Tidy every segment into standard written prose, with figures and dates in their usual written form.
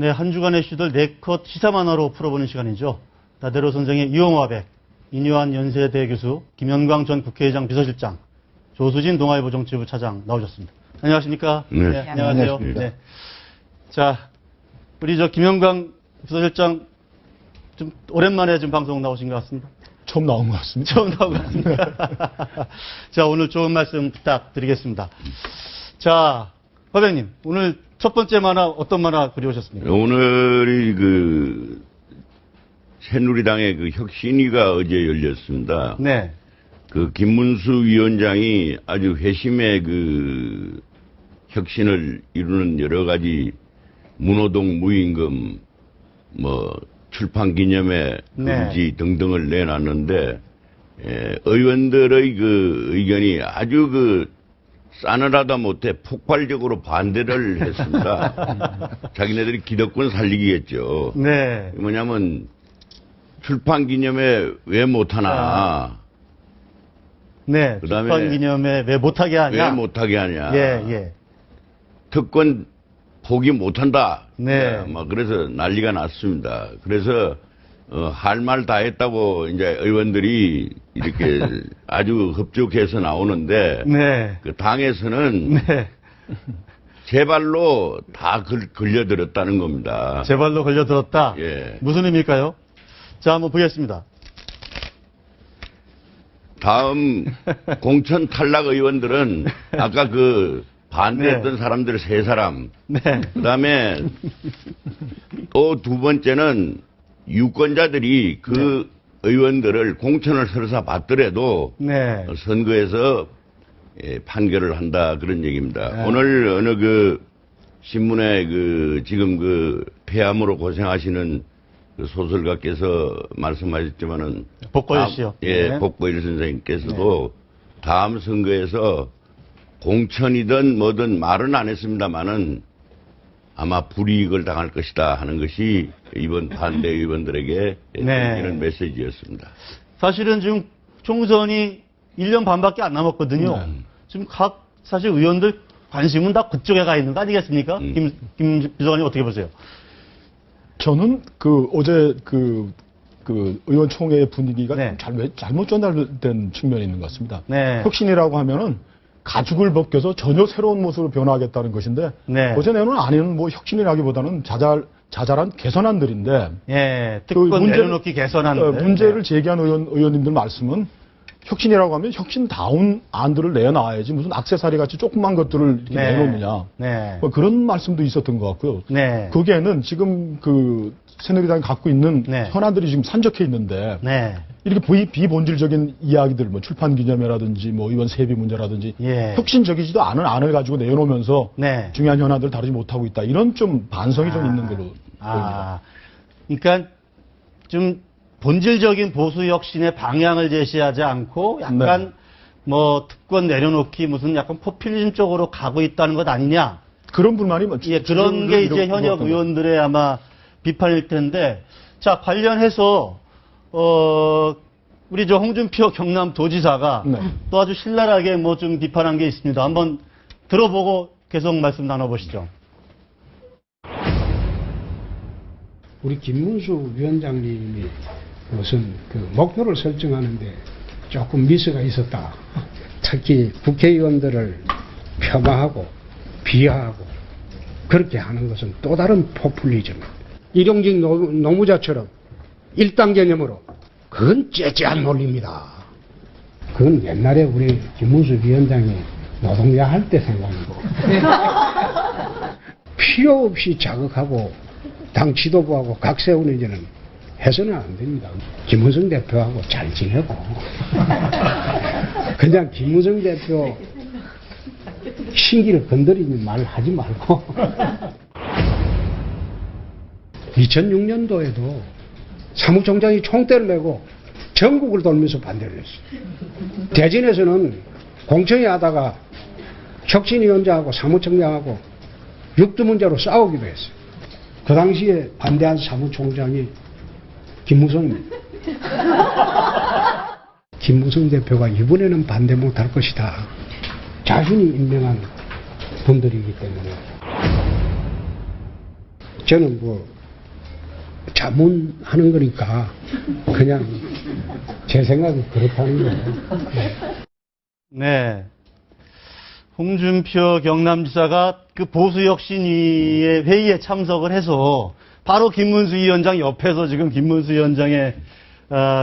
네, 한 주간의 이슈들 네컷 시사만화로 풀어보는 시간이죠. 나대로 선생의 이용화백, 인유한 연세대 교수, 김현광 전 국회의장 비서실장, 조수진 동아일보 정치부 차장 나오셨습니다. 안녕하십니까? 네. 네, 안녕하세요. 네. 자, 우리 김현광 비서실장 좀 오랜만에 좀 방송 나오신 것 같습니다. 처음 나온 것 같습니다. 처음 나온 것 같습니다. 자, 오늘 좋은 말씀 부탁드리겠습니다. 자, 화백님, 오늘 첫 번째 만화 어떤 만화 그려오셨습니까? 오늘이 새누리당의 혁신위가 어제 열렸습니다. 네. 김문수 위원장이 아주 회심의 혁신을 이루는 여러 가지 문호동 무임금, 출판 기념회 금지 등등을 내놨는데, 의원들의 의견이 아주 싸늘하다 못해 폭발적으로 반대를 했습니다. 자기네들이 기득권 살리기겠죠. 네. 뭐냐면, 출판 기념회 왜 못하나. 네. 그다음에 출판 기념회 왜 못하게 하냐. 왜 못하게 하냐. 예. 특권 포기 못한다. 네. 그래서 난리가 났습니다. 그래서, 할 말 다 했다고 이제 의원들이 이렇게 아주 흡족해서 나오는데. 네. 당에서는. 네. 제 발로 다 걸려들었다는 겁니다. 제 발로 걸려들었다? 예. 무슨 의미일까요? 자, 한번 보겠습니다. 다음 공천 탈락 의원들은 아까 반대했던 네. 사람들 3사람. 네. 그 다음에 또 두 번째는 유권자들이 네. 의원들을 공천을 설사 받더라도 네. 선거에서 판결을 한다 그런 얘기입니다. 네. 오늘 어느 신문에 지금 폐암으로 고생하시는 소설가께서 말씀하셨지만은 복거일 씨요. 예, 네. 복거일 선생님께서도 다음 선거에서 공천이든 뭐든 말은 안 했습니다만은 아마 불이익을 당할 것이다 하는 것이 이번 반대 의원들에게 네. 이런 메시지였습니다. 사실은 지금 총선이 1년 반밖에 안 남았거든요. 지금 사실 의원들 관심은 다 그쪽에 가 있는 거 아니겠습니까? 김 비서관님 어떻게 보세요? 저는 어제 의원총회의 분위기가 네. 잘못 전달된 측면이 있는 것 같습니다. 네. 혁신이라고 하면은 가죽을 벗겨서 전혀 새로운 모습으로 변화하겠다는 것인데 네. 어제 내놓은 안에는 혁신이라기보다는 자잘한 개선안들인데 예, 특권 내려놓기 개선안들. 문제를 제기한 의원님들 말씀은 혁신이라고 하면 혁신다운 안들을 내놔야지 무슨 액세서리 같이 조그만 것들을 이렇게 네. 내놓느냐. 네. 그런 말씀도 있었던 것 같고요. 네. 거기에는 지금 새누리당이 갖고 있는 네. 현안들이 지금 산적해 있는데 네. 이렇게 비본질적인 이야기들, 출판 기념회라든지 의원 세비 문제라든지 예. 혁신적이지도 않은 안을 가지고 내놓으면서 네. 중요한 현안들을 다루지 못하고 있다. 이런 좀 반성이 좀 있는 걸로 보입니다. 그러니까 좀 본질적인 보수 혁신의 방향을 제시하지 않고 약간 특권 내려놓기 무슨 약간 포퓰리즘 쪽으로 가고 있다는 것 아니냐. 그런 불만이 예, 그런 게 이제 현역 의원들의 아마 비판일 텐데, 자, 관련해서, 우리 홍준표 경남도지사가 네. 또 아주 신랄하게 좀 비판한 게 있습니다. 한번 들어보고 계속 말씀 나눠보시죠. 우리 김문수 위원장님이 무슨 목표를 설정하는데 조금 미스가 있었다. 특히 국회의원들을 폄하하고 비하하고 그렇게 하는 것은 또 다른 포퓰리즘. 일용직 노무자처럼 일당 개념으로 그건 째째한 논리입니다. 그건 옛날에 우리 김문수 위원장이 노동자 할 때 생각이고 필요 없이 자극하고 당 지도부하고 각 세우는 일은 해서는 안 됩니다. 김무성 대표하고 잘 지내고 그냥 김무성 대표 신기를 건드리는 말 하지 말고 2006년도에도 사무총장이 총대를 메고 전국을 돌면서 반대를 했어요. 대전에서는 공청회 하다가 혁신위원장하고 사무총장하고 육두 문제로 싸우기도 했어요. 그 당시에 반대한 사무총장이 김무성입니다. 김무성 대표가 이번에는 반대 못할 것이다. 자신이 임명한 분들이기 때문에 저는 뭐 자문하는 거니까 그냥 제 생각이 그렇다는 거예요. 네. 홍준표 경남지사가 그 보수혁신위의 회의에 참석을 해서 바로 김문수 위원장 옆에서 지금 김문수 위원장의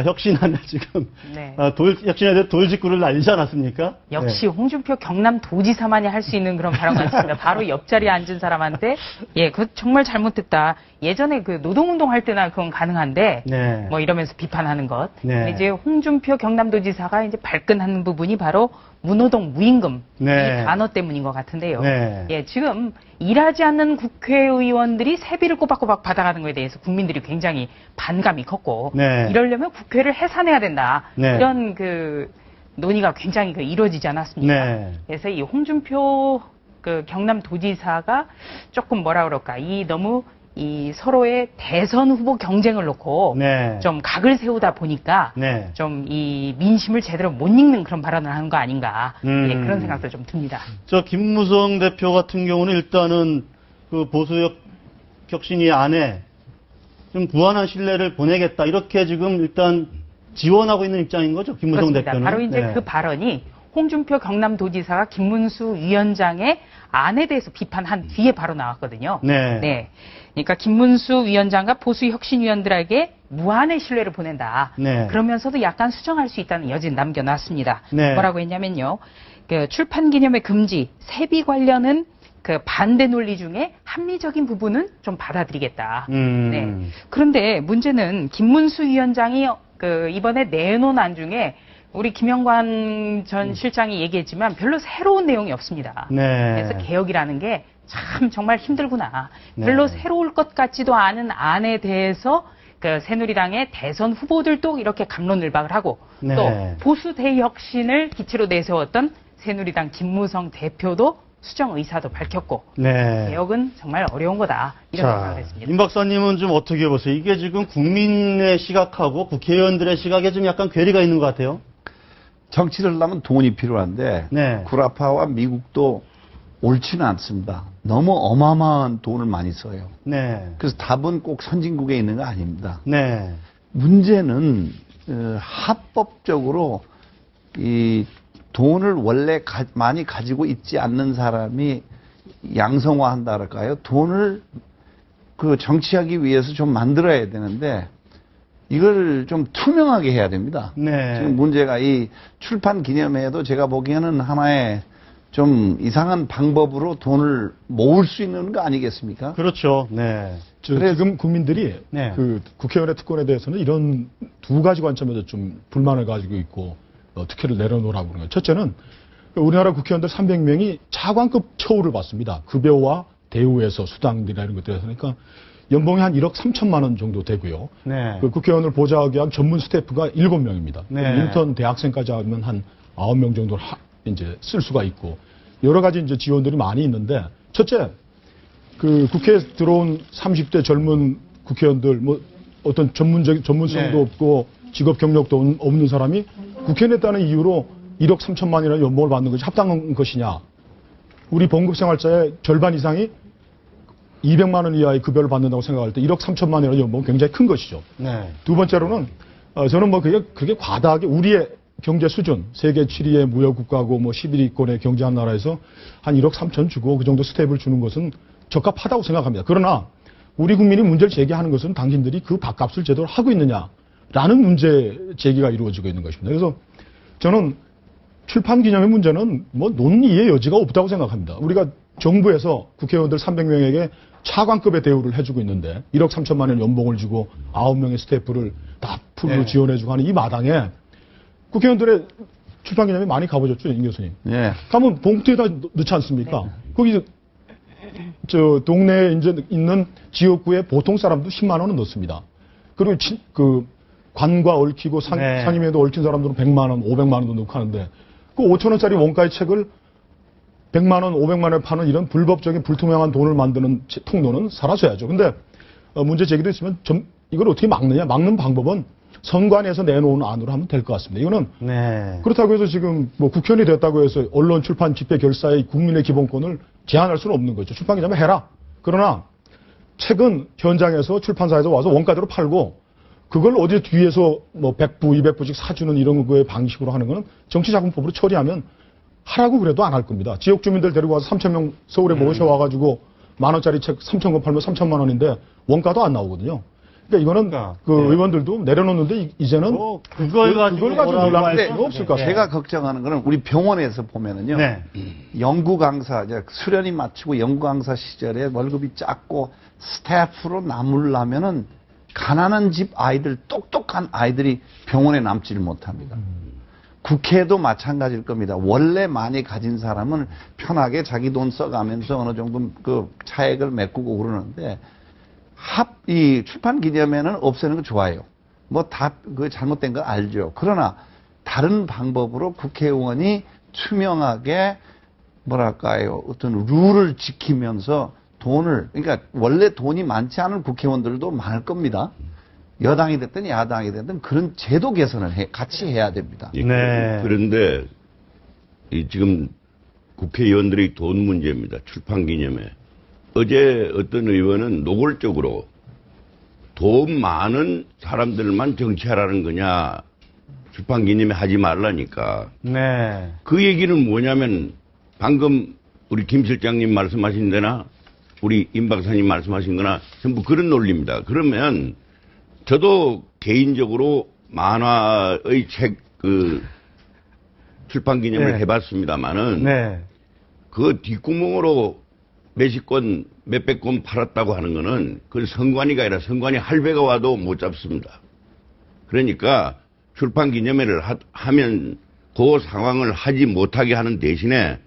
혁신안을 지금 네. 혁신에 대해 돌직구를 날리지 않았습니까? 역시 홍준표 경남도지사만이 할 수 있는 그런 발언 같습니다. 바로 옆자리에 앉은 사람한테 그거 정말 잘못됐다. 예전에 그 노동운동 할 때나 그건 가능한데 네. 뭐 이러면서 비판하는 것. 네. 근데 이제 홍준표 경남도지사가 이제 발끈하는 부분이 바로 무노동 무임금 네. 이 단어 때문인 것 같은데요. 네. 지금 일하지 않는 국회의원들이 세비를 꼬박꼬박 받아가는 것에 대해서 국민들이 굉장히 반감이 컸고 네. 이러려면 국회를 해산해야 된다. 네. 이런 그 논의가 굉장히 이루어지지 않았습니까? 네. 그래서 이 홍준표 그 경남도지사가 조금 뭐라 그럴까 너무 이 서로의 대선 후보 경쟁을 놓고 네. 좀 각을 세우다 보니까 네. 좀 이 민심을 제대로 못 읽는 그런 발언을 하는 거 아닌가 그런 생각도 좀 듭니다. 저 김무성 대표 같은 경우는 일단은 그 보수혁신위 안에 좀 무한한 신뢰를 보내겠다 이렇게 지금 일단 지원하고 있는 입장인 거죠, 김무성 그렇습니다. 대표는. 바로 이제 네. 그 발언이 홍준표 경남도지사가 김문수 위원장의 안에 대해서 비판한 뒤에 바로 나왔거든요. 네. 그러니까 김문수 위원장과 보수혁신위원들에게 무한의 신뢰를 보낸다. 네. 그러면서도 약간 수정할 수 있다는 여지는 남겨놨습니다. 네. 뭐라고 했냐면요. 그 출판 기념회 금지, 세비 관련은 그 반대 논리 중에 합리적인 부분은 좀 받아들이겠다. 네. 그런데 문제는 김문수 위원장이 그 이번에 내놓은 안 중에 우리 김영관 전 실장이 얘기했지만 별로 새로운 내용이 없습니다. 네. 그래서 개혁이라는 게 참 정말 힘들구나. 네. 별로 새로울 것 같지도 않은 안에 대해서 그 새누리당의 대선 후보들도 이렇게 갑론을박을 하고 네. 또 보수 대혁신을 기치로 내세웠던 새누리당 김무성 대표도 수정 의사도 밝혔고 네. 개혁은 정말 어려운 거다. 이런 생각을 했습니다. 임 박사님은 좀 어떻게 보세요? 이게 지금 국민의 시각하고 국회의원들의 시각에 좀 약간 괴리가 있는 것 같아요. 정치를 하려면 돈이 필요한데 네. 구라파와 미국도 옳지는 않습니다. 너무 어마어마한 돈을 많이 써요. 네. 그래서 답은 꼭 선진국에 있는 거 아닙니다. 네. 문제는 합법적으로 이 돈을 원래 많이 가지고 있지 않는 사람이 양성화한다랄까요? 돈을 그 정치하기 위해서 좀 만들어야 되는데 이걸 좀 투명하게 해야 됩니다. 네. 지금 문제가 이 출판 기념회도 제가 보기에는 하나의 좀 이상한 방법으로 돈을 모을 수 있는 거 아니겠습니까? 그렇죠. 네. 지금 국민들이 네. 그 국회의원의 특권에 대해서는 이런 두 가지 관점에서 좀 불만을 가지고 있고 특혜를 내려놓으라고 그러는 거예요. 첫째는 우리나라 국회의원들 300명이 차관급 처우를 받습니다. 급여와 대우에서 수당들이나 이런 것들에서. 그러니까 연봉이 한 1억 3천만 원 정도 되고요. 네. 그 국회의원을 보좌하기 위한 전문 스태프가 7명입니다. 네. 인턴 대학생까지 하면 한 9명 정도를 이제 쓸 수가 있고 여러 가지 이제 지원들이 많이 있는데 첫째 그 국회에 들어온 30대 젊은 국회의원들 뭐 어떤 전문성도 네. 없고 직업 경력도 없는 사람이 국회에 냈다는 이유로 1억 3천만 원이라는 연봉을 받는 것이 합당한 것이냐. 우리 봉급생활자의 절반 이상이 200만 원 이하의 급여를 받는다고 생각할 때 1억 3천만 원이라는 연봉은 굉장히 큰 것이죠. 네. 두 번째로는 저는 뭐 그게 과다하게 우리의 경제 수준, 세계 7위의 무역국가고 뭐 11위권의 경제한 나라에서 한 1억 3천 주고 그 정도 스텝을 주는 것은 적합하다고 생각합니다. 그러나 우리 국민이 문제를 제기하는 것은 당신들이 그 밥값을 제대로 하고 있느냐라는 문제 제기가 이루어지고 있는 것입니다. 그래서 저는 출판 기념의 문제는 뭐 논의의 여지가 없다고 생각합니다. 우리가 정부에서 국회의원들 300명에게 차관급의 대우를 해주고 있는데 1억 3천만 원 연봉을 주고 9명의 스태프를 다 풀로 네. 지원해주고 하는 이 마당에 국회의원들의 출판 기념회 많이 가보셨죠, 임 교수님? 예. 가면 봉투에다 넣지 않습니까? 거기 저 동네에 이제 있는 지역구의 보통 사람도 10만 원은 넣습니다. 그리고 그 관과 얽히고 네. 상임에도 얽힌 사람들은 100만 원, 500만 원도 넣고 하는데 그 5천 원짜리 원가의 책을 100만 원, 500만 원에 파는 이런 불법적인 불투명한 돈을 만드는 통로는 사라져야죠. 근데 문제 제기도 있으면 이걸 어떻게 막느냐? 막는 방법은 선관위에서 내놓은 안으로 하면 될 것 같습니다. 이거는 네. 그렇다고 해서 지금 뭐 국회의원이 됐다고 해서 언론, 출판, 집회, 결사의 국민의 기본권을 제한할 수는 없는 거죠. 출판 기념회 해라. 그러나 책은 현장에서 출판사에서 와서 원가대로 팔고 그걸 어디 뒤에서 뭐 100부, 200부씩 사주는 이런 거의 방식으로 하는 거는 정치자금법으로 처리하면 하라고 그래도 안 할 겁니다. 지역 주민들 데리고 와서 3,000명 서울에 모셔와가지고 10,000원짜리 책 3,000권 팔면 3,000만 원인데 원가도 안 나오거든요. 그러니까 이거는 의원들도 내려놓는데 이제는 그걸 가지고 논란할 수가 없을 것 같아요. 제가 걱정하는 거는 우리 병원에서 보면은요. 네. 연구 강사, 이제 수련이 마치고 연구 강사 시절에 월급이 작고 스태프로 남으려면은 가난한 집 아이들, 똑똑한 아이들이 병원에 남지를 못합니다. 국회도 마찬가지일 겁니다. 원래 많이 가진 사람은 편하게 자기 돈 써가면서 어느 정도 그 차액을 메꾸고 그러는데 이 출판 기념회는 없애는 거 좋아요. 뭐 다 그 잘못된 거 알죠. 그러나 다른 방법으로 국회의원이 투명하게 뭐랄까요, 어떤 룰을 지키면서 돈을, 그러니까 원래 돈이 많지 않은 국회의원들도 많을 겁니다. 여당이 됐든 야당이 됐든 그런 제도 개선을 같이 해야 됩니다. 예, 네. 그런데 지금 국회의원들의 돈 문제입니다. 출판 기념회. 어제 어떤 의원은 노골적으로 돈 많은 사람들만 정치하라는 거냐, 출판 기념회 하지 말라니까. 네. 그 얘기는 뭐냐면 방금 우리 김 실장님 말씀하신 데나 우리 임 박사님 말씀하신 거나 전부 그런 논리입니다. 그러면 저도 개인적으로 만화의 책 출판 기념을 네. 해봤습니다만은 네. 그 뒷구멍으로 몇십 권, 몇백 권 팔았다고 하는 거는 그 성관이가 아니라 성관이 할배가 와도 못 잡습니다. 그러니까 출판 기념회를 하면 그 상황을 하지 못하게 하는 대신에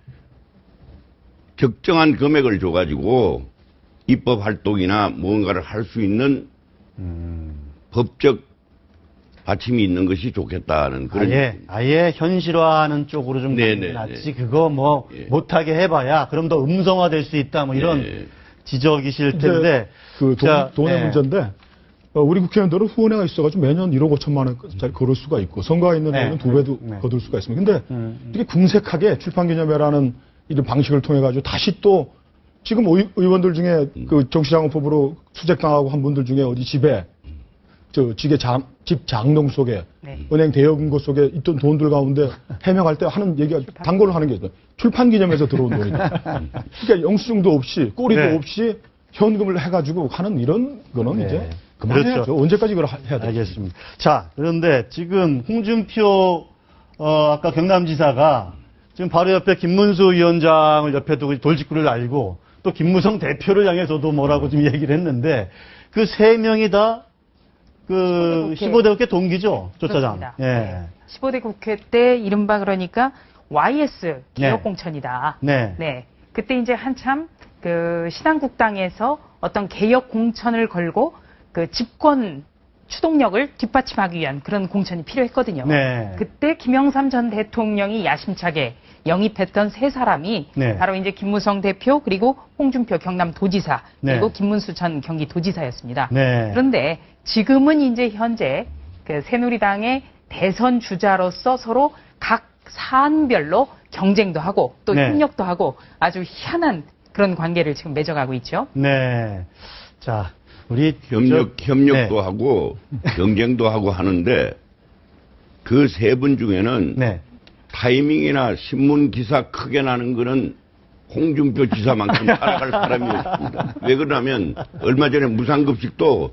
적정한 금액을 줘가지고 입법 활동이나 무언가를 할 수 있는 법적 받침이 있는 것이 좋겠다는 그런. 아예 현실화하는 쪽으로 좀 가는 게 낫지. 그거 뭐 못하게 해봐야 그럼 더 음성화될 수 있다. 뭐 이런 지적이실 텐데. 그 돈의 문제인데 우리 국회의원들은 후원회가 있어가지고 매년 1억 5천만 원짜리 걸을 수가 있고 선거가 있는 데는 2배도 거둘 수가 있습니다. 근데 이렇게 궁색하게 출판기념회라는 이런 방식을 통해 가지고 다시 또 지금 의원들 중에 그 정치자금법으로 수색당하고 한 분들 중에 어디 집에 집 장롱 속에 은행 대여금고 속에 있던 돈들 가운데 해명할 때 하는 얘기가 단골로 하는 게 있어요. 출판 기념에서 들어온 돈이다. 그러니까 영수증도 없이 꼬리도 없이 현금을 해가지고 하는 이런 거는 이제 그만해야죠. 그렇죠. 언제까지 그걸 해야 돼요? 알겠습니다. 자, 그런데 지금 홍준표 아까 경남지사가 지금 바로 옆에 김문수 위원장을 옆에 두고 돌직구를 날리고 또 김무성 대표를 향해서도 뭐라고 좀 얘기를 했는데 그 세 명이 다 그 15대 국회 동기죠, 조차장. 예. 15대 국회 때 이른바 그러니까 YS 개혁공천이다. 네. 그때 이제 한참 그 신한국당에서 어떤 개혁 공천을 걸고 그 집권 추동력을 뒷받침하기 위한 그런 공천이 필요했거든요. 그때 김영삼 전 대통령이 야심차게 영입했던 세 사람이 바로 이제 김무성 대표 그리고 홍준표 경남도지사 그리고 김문수 전 경기도지사였습니다. 그런데 지금은 이제 현재 그 새누리당의 대선 주자로서 서로 각 사안별로 경쟁도 하고 또 협력도 하고 아주 희한한 그런 관계를 지금 맺어가고 있죠. 네. 자, 우리 협력도 하고 경쟁도 하고 하는데 그 세 분 중에는 타이밍이나 신문 기사 크게 나는 거는 홍준표 지사만큼 따라갈 사람이 없습니다. 왜 그러냐면 얼마 전에 무상급식도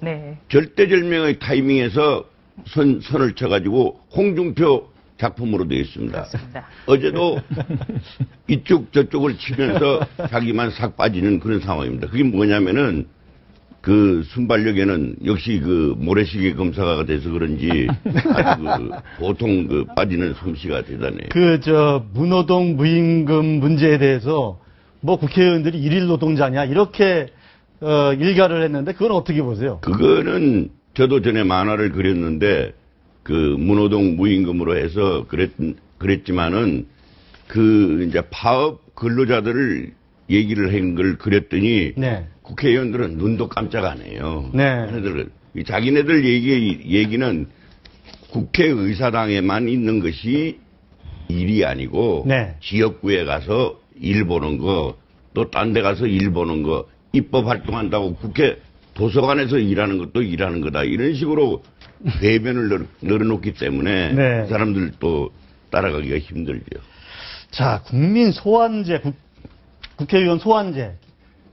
절대절명의 타이밍에서 선을 쳐가지고 홍준표 작품으로 되어 있습니다. 그렇습니다. 어제도 이쪽 저쪽을 치면서 자기만 싹 빠지는 그런 상황입니다. 그게 뭐냐면은 그 순발력에는 역시 그 모래시계 검사가 돼서 그런지 아주 그 보통 그 빠지는 솜씨가 대단해요. 문호동 무임금 문제에 대해서 뭐 국회의원들이 일일 노동자냐 이렇게 일가를 했는데 그건 어떻게 보세요? 그거는 저도 전에 만화를 그렸는데 그 문호동 무임금으로 해서 그랬지만은 그 이제 파업 근로자들을 얘기를 한 걸 그렸더니 국회의원들은 눈도 깜짝 안 해요. 자기네들 얘기는 국회의사당에만 있는 것이 일이 아니고 지역구에 가서 일 보는 거, 또 딴 데 가서 일 보는 거, 입법 활동한다고 국회 도서관에서 일하는 것도 일하는 거다. 이런 식으로 배변을 늘어놓기 때문에 네. 사람들 또 따라가기가 힘들죠. 자, 국민 소환제, 국회의원 소환제.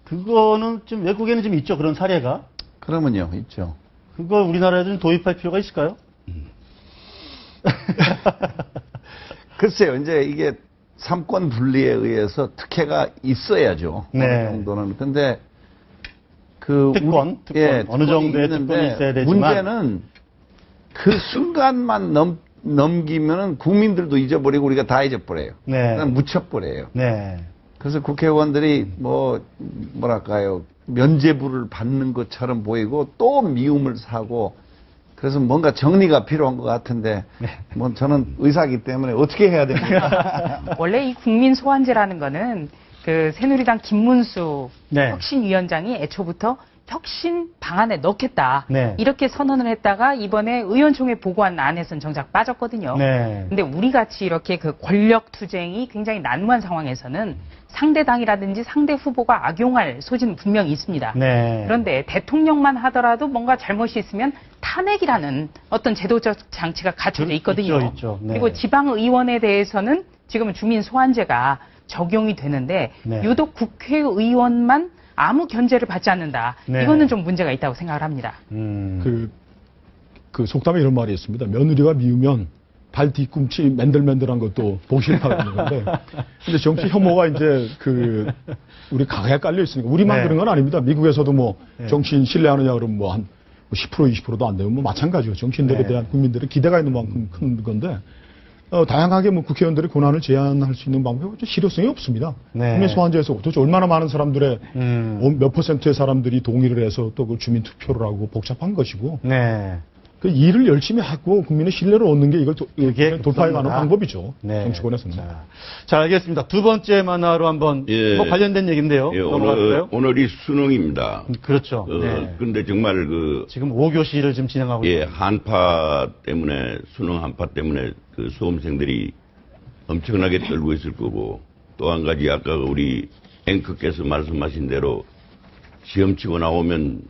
그거는 좀 외국에는 좀 있죠. 그런 사례가. 그러면요, 있죠. 그걸 우리나라에도 좀 도입할 필요가 있을까요? 글쎄요, 이제 이게 삼권 분리에 의해서 특혜가 있어야죠. 네. 어느 정도는. 근데 그 특권, 어느 정도의 특권이 있어야 되지만 문제는 그 순간만 넘기면은 국민들도 잊어버리고 우리가 다 잊어버려요. 네. 그냥 묻혀버려요. 네. 그래서 국회의원들이 뭐랄까요, 면죄부를 받는 것처럼 보이고 또 미움을 사고 그래서 뭔가 정리가 필요한 것 같은데 뭐 저는 의사이기 때문에 어떻게 해야 됩니까? 원래 이 국민 소환제라는 거는 그 새누리당 김문수 네. 혁신위원장이 애초부터 혁신 방안에 넣겠다. 네. 이렇게 선언을 했다가 이번에 의원총회 보고한 안에서는 정작 빠졌거든요. 네. 근데 우리 같이 이렇게 그 권력 투쟁이 굉장히 난무한 상황에서는 상대 당이라든지 상대 후보가 악용할 소지는 분명히 있습니다. 네. 그런데 대통령만 하더라도 뭔가 잘못이 있으면 탄핵이라는 어떤 제도적 장치가 갖춰져 있거든요. 있죠. 네. 그리고 지방의원에 대해서는 지금은 주민 소환제가 적용이 되는데 네. 유독 국회의원만 아무 견제를 받지 않는다. 네. 이거는 좀 문제가 있다고 생각을 합니다. 그 속담에 이런 말이 있습니다. 며느리가 미우면 발 뒤꿈치 맨들맨들한 것도 보기 싫다는 건데. 근데 정치 혐오가 이제 우리 가게에 깔려 있으니까 우리만 네. 그런 건 아닙니다. 미국에서도 뭐 네. 정치인 신뢰하느냐 그러면 뭐 한 10% 20%도 안 되면 뭐 마찬가지죠. 정치인들에 네. 대한 국민들의 기대가 있는 만큼 큰 건데. 다양하게 뭐 국회의원들의 권한을 제한할 수 있는 방법이 실효성이 없습니다. 네. 국민 소환제에서 도대체 얼마나 많은 사람들의 몇 %의 사람들이 동의를 해서 또 그 주민 투표를 하고 복잡한 것이고 네. 그 일을 열심히 하고 국민의 신뢰를 얻는 게 이걸 그게 돌파해 가는 급선무다. 방법이죠. 네. 정치권에서는. 자, 알겠습니다. 두 번째 만화로 한번 예. 뭐 관련된 얘기인데요. 예, 넘어갈까요? 오늘이 수능입니다. 그렇죠. 네. 근데 정말 지금 5교시를 지금 진행하고 예, 있습니다. 한파 때문에, 수능 한파 때문에 그 수험생들이 엄청나게 떨고 있을 거고, 또 한 가지 아까 우리 앵커께서 말씀하신 대로 시험 치고 나오면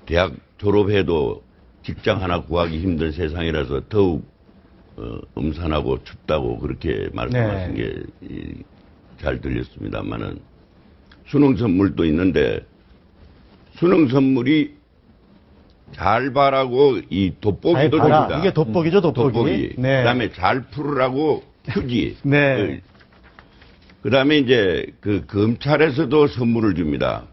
대학 졸업해도 직장 하나 구하기 힘든 세상이라서 더욱 음산하고 춥다고 그렇게 말씀하신 네. 게 잘 들렸습니다만은 수능 선물도 있는데 수능 선물이 잘 봐라고 이 돋보기도 봐라. 줍니다. 이게 돋보기죠, 돋보기. 네. 그다음에 잘 풀으라고 휴지. 네. 그다음에 이제 그 검찰에서도 선물을 줍니다.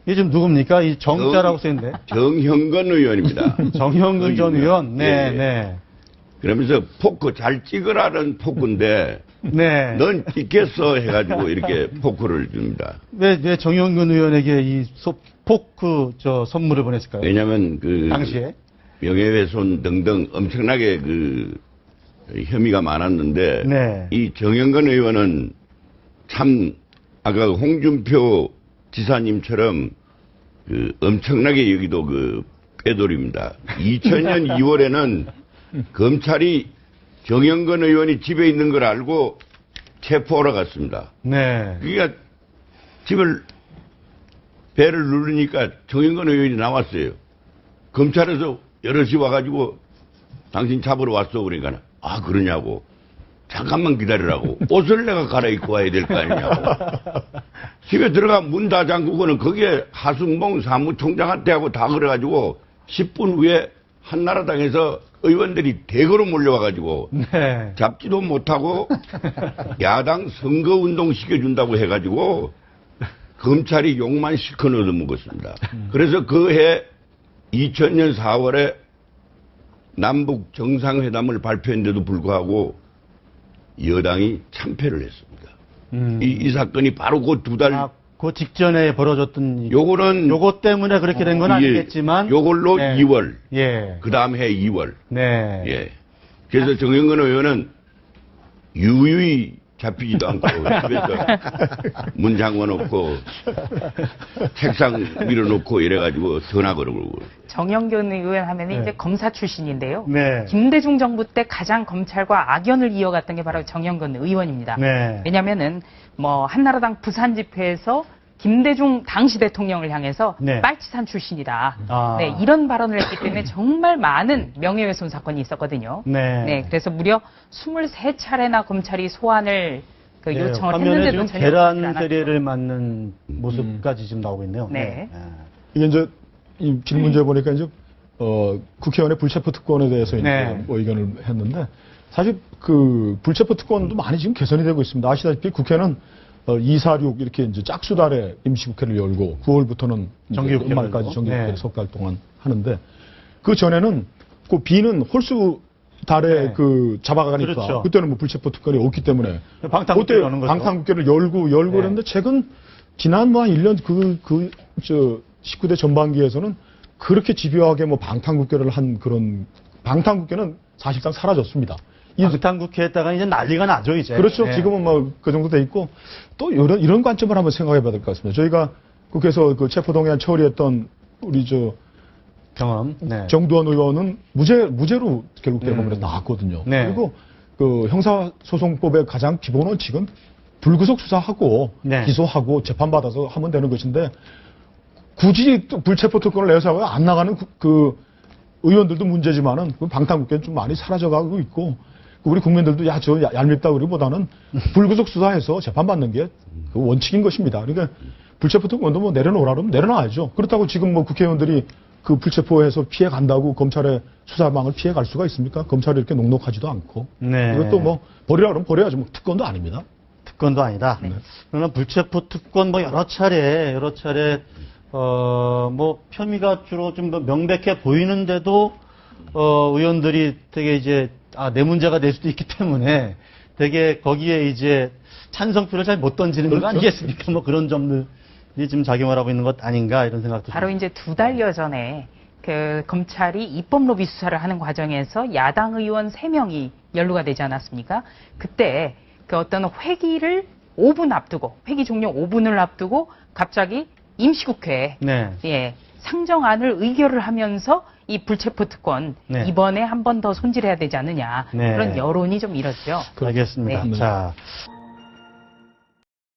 이게 지금 누굽니까? 이 정자라고 쓰는데. 정형건 의원입니다. 정형근 전 의원. 네, 예, 예. 네. 그러면서 포크 잘 찍으라는 포크인데 네. 넌 찍겠어 해가지고 이렇게 포크를 줍니다. 왜 정형근 의원에게 이 포크 선물을 보냈을까요? 왜냐하면 그 당시에? 명예훼손 등등 엄청나게 그 혐의가 많았는데 네. 이 정영건 의원은 참 아까 홍준표 지사님처럼 그 엄청나게 여기도 그 빼돌입니다. 2000년 2월에는 검찰이 정영건 의원이 집에 있는 걸 알고 체포하러 갔습니다. 네. 그러니까 집을 배를 누르니까 정영건 의원이 나왔어요. 검찰에서 여럿이 와가지고 당신 잡으러 왔어 그러니까 아 그러냐고 잠깐만 기다리라고 옷을 내가 갈아입고 와야 될 거 아니냐고 집에 들어가 문 다 잠그고는 거기에 하순봉 사무총장한테 하고 다 그래가지고 10분 후에 한나라당에서 의원들이 대거로 몰려와가지고 네. 잡지도 못하고 야당 선거운동 시켜준다고 해가지고 검찰이 욕만 실컷 얻어먹었습니다. 그래서 그 해 2000년 4월에 남북 정상회담을 발표했는데도 불구하고 여당이 참패를 했습니다. 이 사건이 바로 그 두 달, 그 직전에 벌어졌던 요거는, 요거 때문에 그렇게 된 건 아니겠지만 요걸로 네. 2월, 예. 그 다음 해 2월. 네. 예. 그래서 정영근 의원은 유유히 잡히지도 않고 집에서 문 잠궈놓고 책상 밀어놓고 이래가지고 전화 걸고. 정영근 의원 하면 네. 이제 검사 출신인데요. 네. 김대중 정부 때 가장 검찰과 악연을 이어갔던 게 바로 정영근 의원입니다. 네. 왜냐면은 뭐 한나라당 부산 집회에서 김대중 당시 대통령을 향해서 네. 빨치산 출신이다. 아. 네, 이런 발언을 했기 때문에 정말 많은 명예훼손 사건이 있었거든요. 네. 그래서 무려 23차례나 검찰이 소환을 그 요청을 화면에 했는데도 지금 전혀 계란 그러지 않았죠. 세례를 맞는 모습까지 지금 나오고 있네요. 네. 이게 이제 이 질문지에 보니까 이제 국회의원의 불체포 특권에 대해서 이제 네. 뭐 의견을 했는데 사실 그 불체포 특권도 많이 지금 개선이 되고 있습니다. 아시다시피 국회는 246 이렇게 이제 짝수달에 임시국회를 열고 9월부터는 정기국회를 연말까지 열고. 정기국회를 네. 석 달 동안 하는데 그 전에는 그 비는 홀수 달에 네. 그 잡아가니까 그렇죠. 그때는 뭐 불체포 특권이 없기 때문에 방탄국회를 그때 여는 거죠. 방탄국회를 열고 네. 그랬는데 최근 지난 뭐 한 1년 저 19대 전반기에서는 그렇게 집요하게 뭐 방탄국회를 한 그런 방탄국회는 사실상 사라졌습니다. 방탄국회에다가 이제 난리가 나죠, 이제. 그렇죠. 네. 지금은 뭐 그 정도 돼 있고 또 이런 관점을 한번 생각해 봐야 될 것 같습니다. 저희가 국회에서 그 체포동의안 처리했던 우리 저 경험. 네. 정두원 의원은 무죄로 결국 대법원에서 나왔거든요. 네. 그리고 그 형사소송법의 가장 기본 원칙은 불구속 수사하고 네. 기소하고 재판받아서 하면 되는 것인데 굳이 또 불체포 특권을 내서 안 나가는 그 의원들도 문제지만은 그 방탄국회는 좀 많이 사라져가고 있고 우리 국민들도 저 얄밉다 그러기보다는 불구속 수사해서 재판받는 게 그 원칙인 것입니다. 그러니까 불체포 특권도 뭐 내려놓으라 그러면 내려놔야죠. 그렇다고 지금 뭐 국회의원들이 그 불체포해서 피해 간다고 검찰의 수사망을 피해 갈 수가 있습니까? 검찰이 이렇게 녹록하지도 않고. 네. 이것도 뭐 버리라 그러면 버려야죠. 뭐 특권도 아닙니다. 특권도 아니다. 그러나 불체포 특권 뭐 여러 차례 뭐 혐의가 주로 좀 명백해 보이는데도 의원들이 되게 이제 내 문제가 될 수도 있기 때문에 되게 거기에 이제 찬성표를 잘 못 던지는 거 그렇죠. 아니겠습니까? 뭐 그런 점들이 지금 작용을 하고 있는 것 아닌가 이런 생각도 바로 듭니다. 이제 2달여 전에 그 검찰이 입법 로비 수사를 하는 과정에서 야당 의원 3명이 연루가 되지 않았습니까? 그때 그 어떤 회기를 5분 앞두고 회기 종료 5분을 앞두고 갑자기 임시국회에 네. 상정안을 의결을 하면서 이 불체포 특권 네. 이번에 한 번 더 손질해야 되지 않느냐 네. 그런 여론이 좀 일었죠. 알겠습니다. 네. 자.